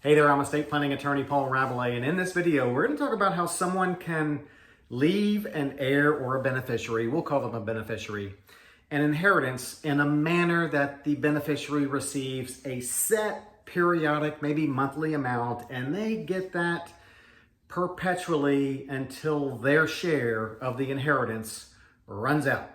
Hey there, I'm estate planning attorney Paul Rabalais, and in this video, we're going to talk about how someone can leave an heir or a beneficiary, we'll call them a beneficiary, an inheritance in a manner that the beneficiary receives a set, periodic, maybe monthly amount, and they get that perpetually until their share of the inheritance runs out.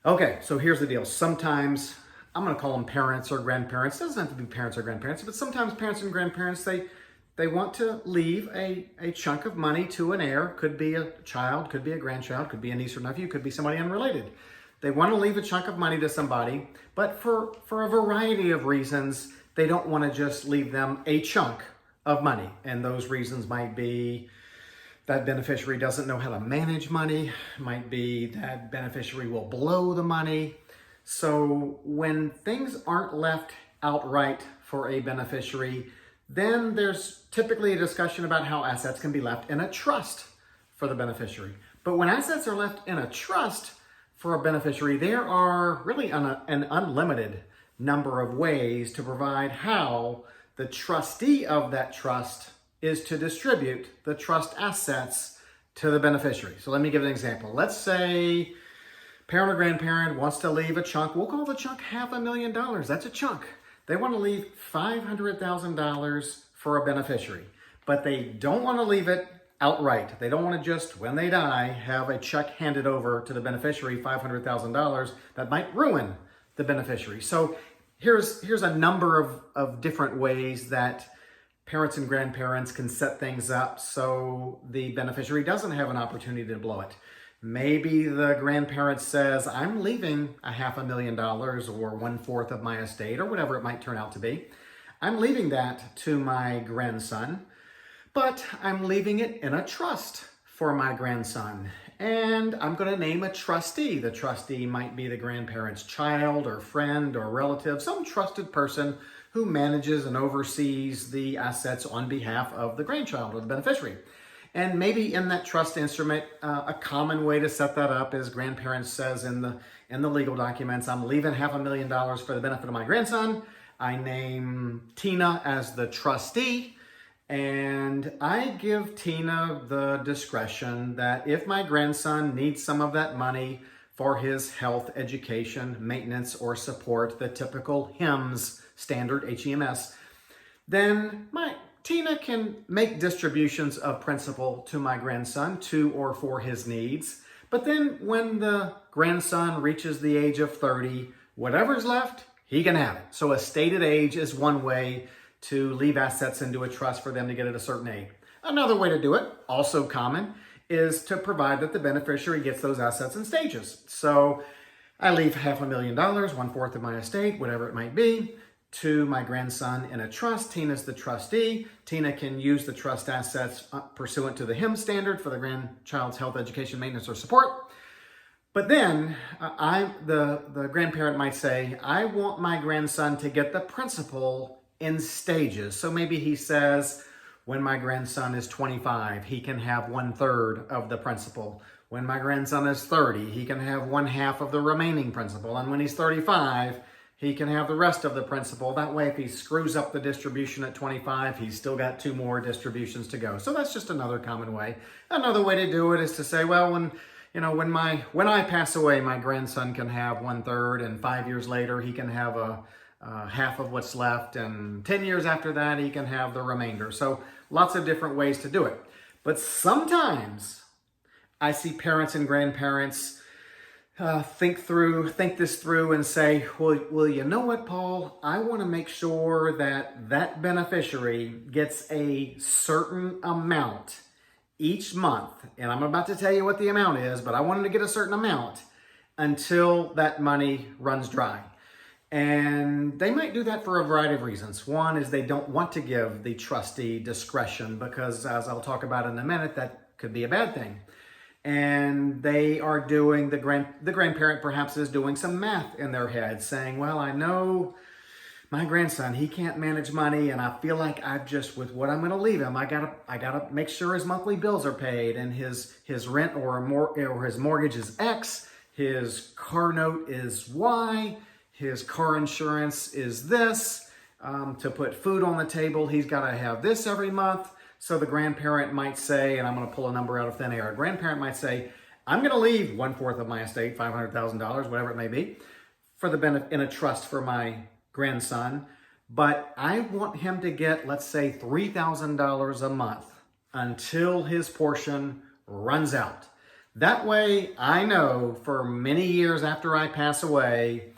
Okay, so here's the deal. Sometimes I'm going to call them parents or grandparents. It doesn't have to be parents or grandparents, but sometimes parents and grandparents, they want to leave a chunk of money to an heir. Could be a child, could be a grandchild, could be a niece or nephew, could be somebody unrelated. They want to leave a chunk of money to somebody, but for a variety of reasons, they don't want to just leave them a chunk of money. And those reasons might be that beneficiary doesn't know how to manage money, might be that beneficiary will blow the money. So when things aren't left outright for a beneficiary, then there's typically a discussion about how assets can be left in a trust for the beneficiary. But when assets are left in a trust for a beneficiary, there are really an unlimited number of ways to provide how the trustee of that trust is to distribute the trust assets to the beneficiary. So let me give an example. Let's say parent or grandparent wants to leave a chunk. We'll call the chunk $500,000. That's a chunk. They want to leave $500,000 for a beneficiary, but they don't want to leave it outright. They don't want to just, when they die, have a check handed over to the beneficiary, $500,000. That might ruin the beneficiary. So here's a number of different ways that parents and grandparents can set things up so the beneficiary doesn't have an opportunity to blow it. Maybe the grandparent says, I'm leaving $500,000 or 1/4 of my estate or whatever it might turn out to be. I'm leaving that to my grandson, but I'm leaving it in a trust for my grandson. And I'm going to name a trustee. The trustee might be the grandparent's child or friend or relative, some trusted person who manages and oversees the assets on behalf of the grandchild or the beneficiary. And maybe in that trust instrument, a common way to set that up is grandparents says in the legal documents, I'm leaving $500,000 for the benefit of my grandson. I name Tina as the trustee, and I give Tina the discretion that if my grandson needs some of that money for his health, education, maintenance, or support, the typical HIMSS standard, HEMS, then Tina can make distributions of principal to my grandson to or for his needs. But then when the grandson reaches the age of 30, whatever's left, he can have it. So a stated age is one way to leave assets into a trust for them to get at a certain age. Another way to do it, also common, is to provide that the beneficiary gets those assets in stages. So I leave $500,000, 1/4 of my estate, whatever it might be, to my grandson in a trust. Tina's the trustee. Tina can use the trust assets pursuant to the HIMSS standard for the grandchild's health, education, maintenance, or support. But then the grandparent might say, I want my grandson to get the principal in stages. So maybe he says, when my grandson is 25, he can have 1/3 of the principal. When my grandson is 30, he can have 1/2 of the remaining principal. And when he's 35, he can have the rest of the principal. That way, if he screws up the distribution at 25, he's still got 2 more distributions to go. So that's just another common way. Another way to do it is to say, well, when I pass away, my grandson can have 1/3, and 5 years later, he can have half of what's left, and 10 years after that, he can have the remainder. So lots of different ways to do it. But sometimes I see parents and grandparents think this through and say, well, you know what, Paul? I want to make sure that beneficiary gets a certain amount each month. And I'm about to tell you what the amount is, but I want him to get a certain amount until that money runs dry. And they might do that for a variety of reasons. One is they don't want to give the trustee discretion because, as I'll talk about in a minute, that could be a bad thing. And they are doing, the grandparent perhaps is doing some math in their head saying, well, I know my grandson, he can't manage money, and I feel like with what I'm going to leave him, I gotta make sure his monthly bills are paid, and his rent or his mortgage is X, his car note is Y, his car insurance is this, to put food on the table. He's got to have this every month. So the grandparent might say, and I'm going to pull a number out of thin air, a grandparent might say, I'm going to leave 1/4 of my estate, $500,000, whatever it may be, for the benefit in a trust for my grandson. But I want him to get, let's say, $3,000 a month until his portion runs out. That way, I know for many years after I pass away,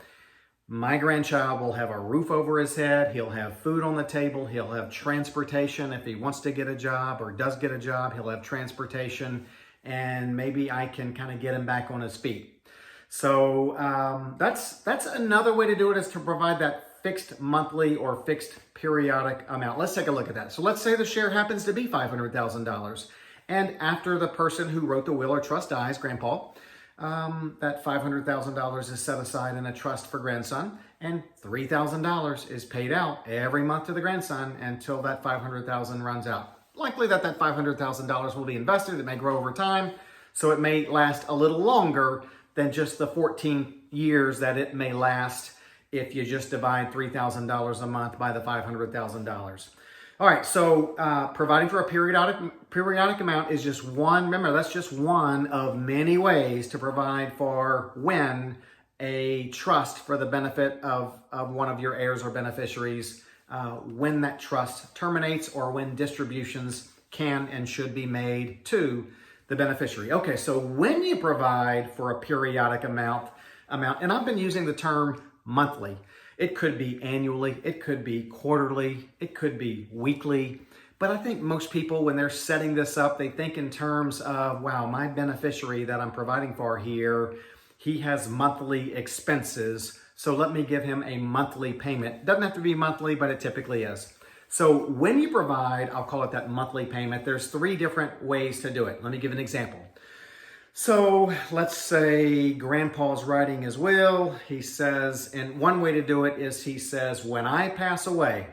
my grandchild will have a roof over his head, he'll have food on the table, he'll have transportation. If he wants to get a job or does get a job, he'll have transportation, and maybe I can kind of get him back on his feet. So that's another way to do it, is to provide that fixed monthly or fixed periodic amount. Let's take a look at that. So let's say the share happens to be $500,000. And after the person who wrote the will or trust dies, Grandpa, that $500,000 is set aside in a trust for grandson, and $3,000 is paid out every month to the grandson until that $500,000 runs out. Likely that $500,000 will be invested. It may grow over time, so it may last a little longer than just the 14 years that it may last if you just divide $3,000 a month by the $500,000. All right, so providing for a periodic amount is just one, remember, that's just one of many ways to provide for when a trust for the benefit of one of your heirs or beneficiaries, when that trust terminates or when distributions can and should be made to the beneficiary. Okay, so when you provide for a periodic amount, and I've been using the term monthly. It could be annually, it could be quarterly, it could be weekly. But I think most people, when they're setting this up, they think in terms of, wow, my beneficiary that I'm providing for here, he has monthly expenses, so let me give him a monthly payment. Doesn't have to be monthly, but it typically is. So when you provide, I'll call it that monthly payment, there's 3 different ways to do it. Let me give an example. So let's say Grandpa's writing his will. He says, and one way to do it is he says, when I pass away,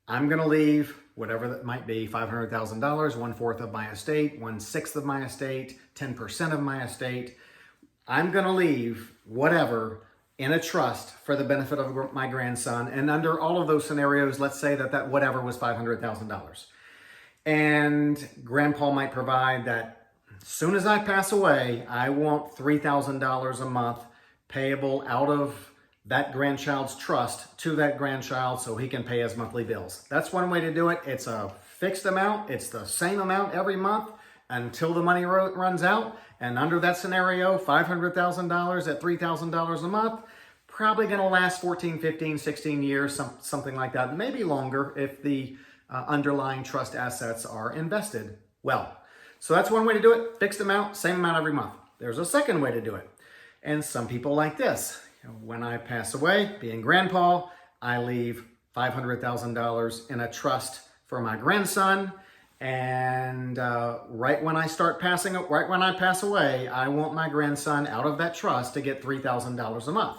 I'm going to leave whatever that might be, $500,000, 1/4 of my estate, 1/6 of my estate, 10% of my estate. I'm going to leave whatever in a trust for the benefit of my grandson. And under all of those scenarios, let's say that whatever was $500,000. And Grandpa might provide that as soon as I pass away, I want $3,000 a month payable out of that grandchild's trust to that grandchild so he can pay his monthly bills. That's one way to do it. It's a fixed amount. It's the same amount every month until the money runs out. And under that scenario, $500,000 at $3,000 a month, probably going to last 14, 15, 16 years, something like that. Maybe longer if the underlying trust assets are invested well. So that's one way to do it. Fixed amount, same amount every month. There's a second way to do it. And some people like this. When I pass away, being Grandpa, I leave $500,000 in a trust for my grandson. And right when I pass away, I want my grandson out of that trust to get $3,000 a month.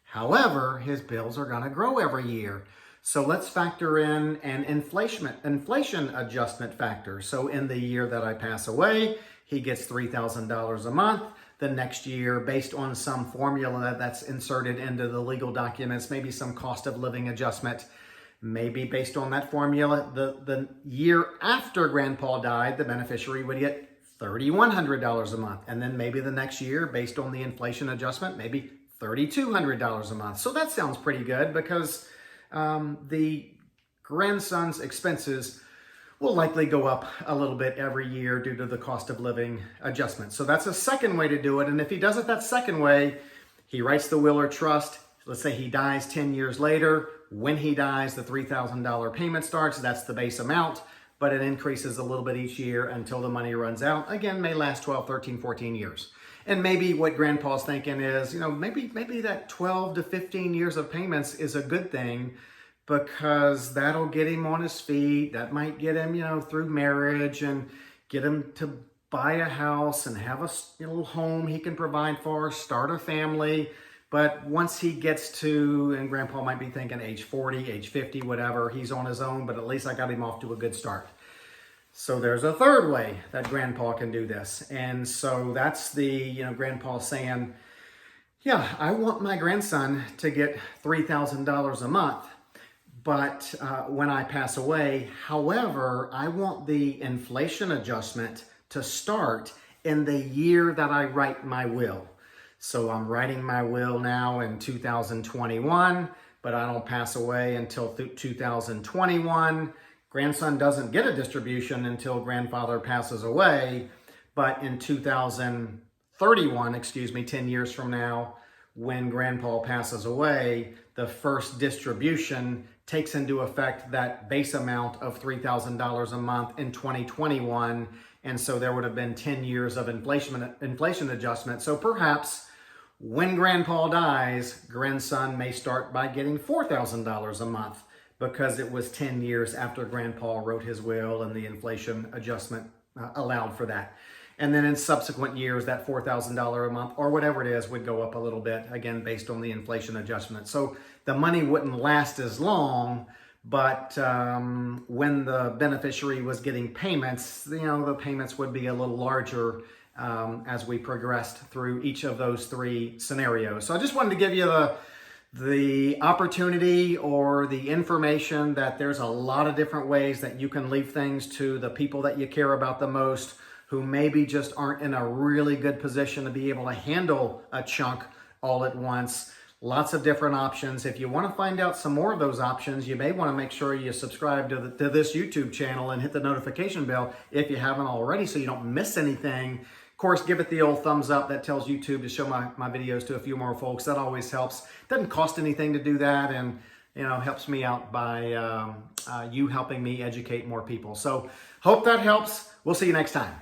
However, his bills are going to grow every year. So let's factor in an inflation adjustment factor. So in the year that I pass away, he gets $3,000 a month. The next year, based on some formula that's inserted into the legal documents, maybe some cost of living adjustment, maybe based on that formula, the year after Grandpa died, the beneficiary would get $3,100 a month. And then maybe the next year, based on the inflation adjustment, maybe $3,200 a month. So that sounds pretty good because the grandson's expenses will likely go up a little bit every year due to the cost of living adjustment. So that's a second way to do it. And if he does it that second way, he writes the will or trust. Let's say he dies 10 years later. When he dies, the $3,000 payment starts. That's the base amount, but it increases a little bit each year until the money runs out. Again, may last 12, 13, 14 years. And maybe what Grandpa's thinking is, maybe that 12 to 15 years of payments is a good thing because that'll get him on his feet. That might get him, through marriage and get him to buy a house and have a little home he can provide for, start a family. But once he gets to, and Grandpa might be thinking age 40, age 50, whatever, he's on his own, but at least I got him off to a good start. So there's a third way that Grandpa can do this. And so that's the, Grandpa saying, Yeah, I want my grandson to get $3,000 a month, but when I pass away, however, I want the inflation adjustment to start in the year that I write my will. So I'm writing my will now in 2021, but I don't pass away until 2021. Grandson doesn't get a distribution until grandfather passes away, but in 2031, 10 years from now, when grandpa passes away, the first distribution takes into effect that base amount of $3,000 a month in 2021. And so there would have been 10 years of inflation adjustment. So perhaps when grandpa dies, grandson may start by getting $4,000 a month because it was 10 years after grandpa wrote his will and the inflation adjustment allowed for that. And then in subsequent years, that $4,000 a month or whatever it is would go up a little bit, again, based on the inflation adjustment. So the money wouldn't last as long, but when the beneficiary was getting payments, the payments would be a little larger as we progressed through each of those three scenarios. So I just wanted to give you the opportunity or the information that there's a lot of different ways that you can leave things to the people that you care about the most, who maybe just aren't in a really good position to be able to handle a chunk all at once. Lots of different options. If you want to find out some more of those options, you may want to make sure you subscribe to this YouTube channel and hit the notification bell if you haven't already so you don't miss anything. Of course, give it the old thumbs up. That tells YouTube to show my videos to a few more folks. That always helps. Doesn't cost anything to do that, and helps me out by you helping me educate more people. So hope that helps. We'll see you next time.